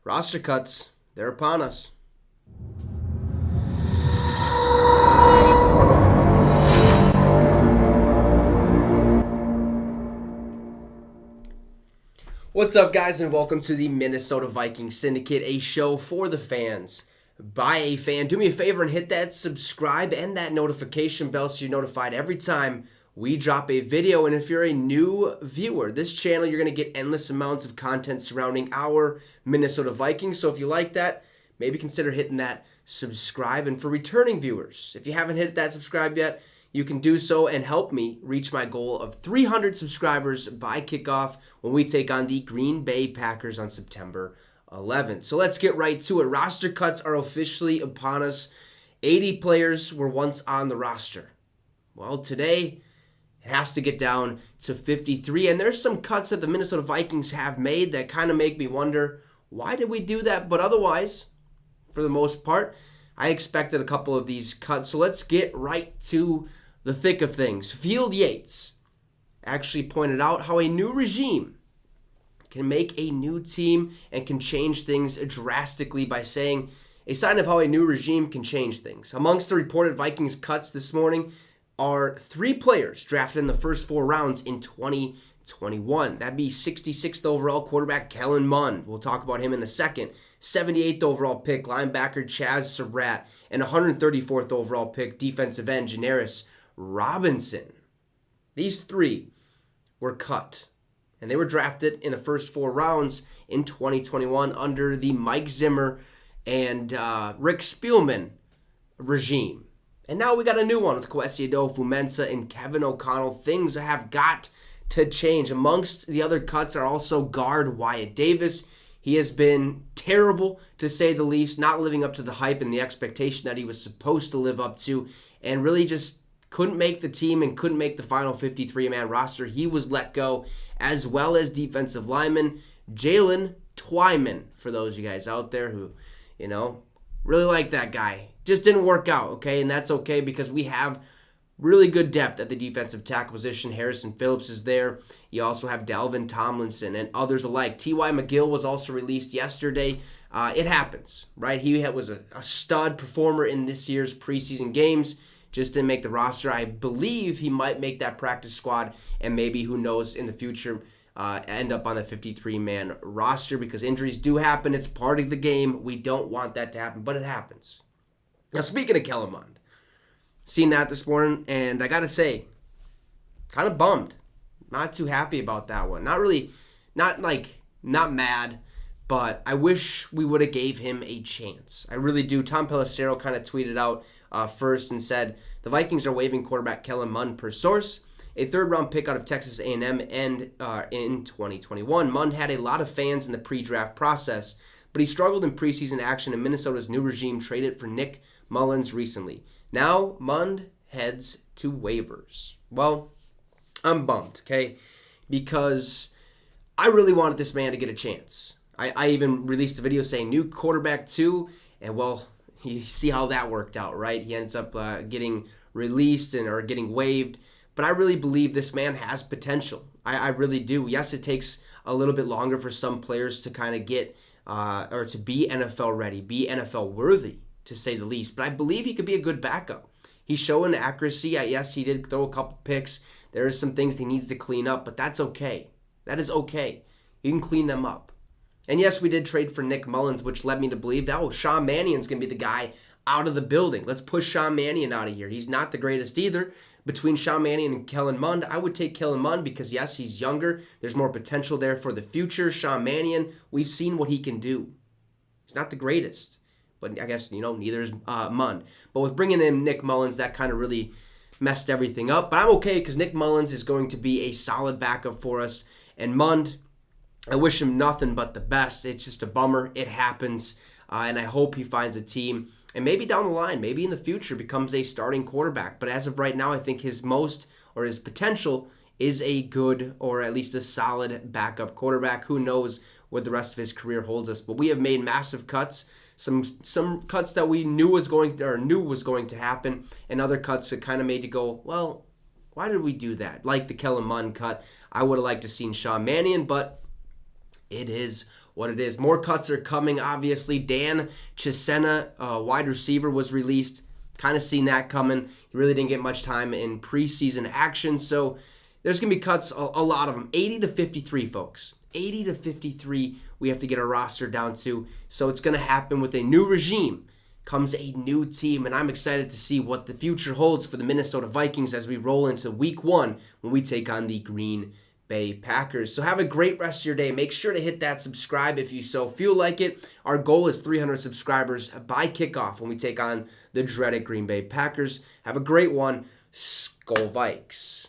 Roster cuts, they're upon us. What's up, guys, and welcome to the Minnesota Vikings Syndicate, a show for the fans, by a fan. Do me a favor and hit that subscribe and that notification bell so you're notified every time we drop a video. And if you're a new viewer, this channel, you're going to get endless amounts of content surrounding our Minnesota Vikings. So if you like that, maybe consider hitting that subscribe. And for returning viewers, if you haven't hit that subscribe yet, you can do so and help me reach my goal of 300 subscribers by kickoff when we take on the Green Bay Packers on September 11th. So let's get right to it. Roster cuts are officially upon us. 80 players were once on the roster. Well, today it has to get down to 53, and there's some cuts that the Minnesota Vikings have made that kind of make me wonder, why did we do that? But otherwise, for the most part, I expected a couple of these cuts. So let's get right to the thick of things. Field Yates actually pointed out how a new regime can make a new team and can change things drastically by saying a sign of how a new regime can change things. Amongst the reported Vikings cuts this morning are 3 players drafted in the first 4 rounds in 2021. That'd be 66th overall quarterback Kellen Mond. We'll talk about him in a second. 78th overall pick linebacker Chaz Surratt, and 134th overall pick defensive end Janaris Robinson. These 3 were cut, and they were drafted in the first 4 rounds in 2021 under the Mike Zimmer and Rick Spielman regime. And now we got a new one with Kwesi Adofo-Mensah and Kevin O'Connell. Things have got to change. Amongst the other cuts are also guard Wyatt Davis. He has been terrible, to say the least, not living up to the hype and the expectation that he was supposed to live up to, and really just couldn't make the team and couldn't make the final 53-man roster. He was let go, as well as defensive lineman Jalen Twyman, for those of you guys out there who, really like that guy. Just didn't work out, okay? And that's okay because we have really good depth at the defensive tackle position. Harrison Phillips is there. You also have Dalvin Tomlinson and others alike. T.Y. McGill was also released yesterday. It happens, right? He was a stud performer in this year's preseason games. Just didn't make the roster. I believe he might make that practice squad, and maybe, who knows, in the future end up on the 53-man roster because injuries do happen. It's part of the game. We don't want that to happen, but it happens. Now, speaking of Kellen Mond, seen that this morning, and I got to say, kind of bummed. Not too happy about that one. Not mad, but I wish we would have gave him a chance. I really do. Tom Pelissero kind of tweeted out first and said, the Vikings are waiving quarterback Kellen Mond per source. A third-round pick out of Texas A&M and in 2021. Mond had a lot of fans in the pre-draft process, but he struggled in preseason action, and Minnesota's new regime traded for Nick Mullins recently. Now, Mond heads to waivers. Well, I'm bummed, okay? Because I really wanted this man to get a chance. I even released a video saying new quarterback 2, and well, you see how that worked out, right? He ends up getting released or getting waived. But I really believe this man has potential. I really do. Yes, it takes a little bit longer for some players to kind of get or to be NFL ready, be NFL worthy, to say the least. But I believe he could be a good backup. He's showing accuracy. Yes, he did throw a couple picks. There are some things he needs to clean up, but that's okay. That is okay. You can clean them up. And yes, we did trade for Nick Mullins, which led me to believe that, Sean Mannion's going to be the guy out of the building. Let's push Sean Mannion out of here. He's not the greatest either. Between Sean Mannion and Kellen Mond, I would take Kellen Mond because, yes, he's younger. There's more potential there for the future. Sean Mannion, we've seen what he can do. He's not the greatest, but I guess, neither is Mond. But with bringing in Nick Mullins, that kind of really messed everything up. But I'm okay because Nick Mullins is going to be a solid backup for us. And Mond, I wish him nothing but the best. It's just a bummer. It happens. And I hope he finds a team. And maybe down the line, maybe in the future, becomes a starting quarterback. But as of right now, I think his potential is a good, or at least a solid, backup quarterback. Who knows what the rest of his career holds us. But we have made massive cuts. Some cuts that we knew was going to happen, and other cuts that kind of made you go, well, why did we do that? Like the Kellen Mond cut. I would have liked to seen Sean Mannion, but it is what it is. More cuts are coming, obviously. Dan Chisena, wide receiver, was released. Kind of seen that coming. He really didn't get much time in preseason action, so there's going to be cuts, a lot of them. 80 to 53, folks. 80 to 53 we have to get our roster down to. So it's going to happen with a new regime. Comes a new team, and I'm excited to see what the future holds for the Minnesota Vikings as we roll into week 1 when we take on the Green Bay Packers. So have a great rest of your day. Make sure to hit that subscribe if you so feel like it. Our goal is 300 subscribers by kickoff when we take on the dreaded Green Bay Packers. Have a great one. Skol Vikes.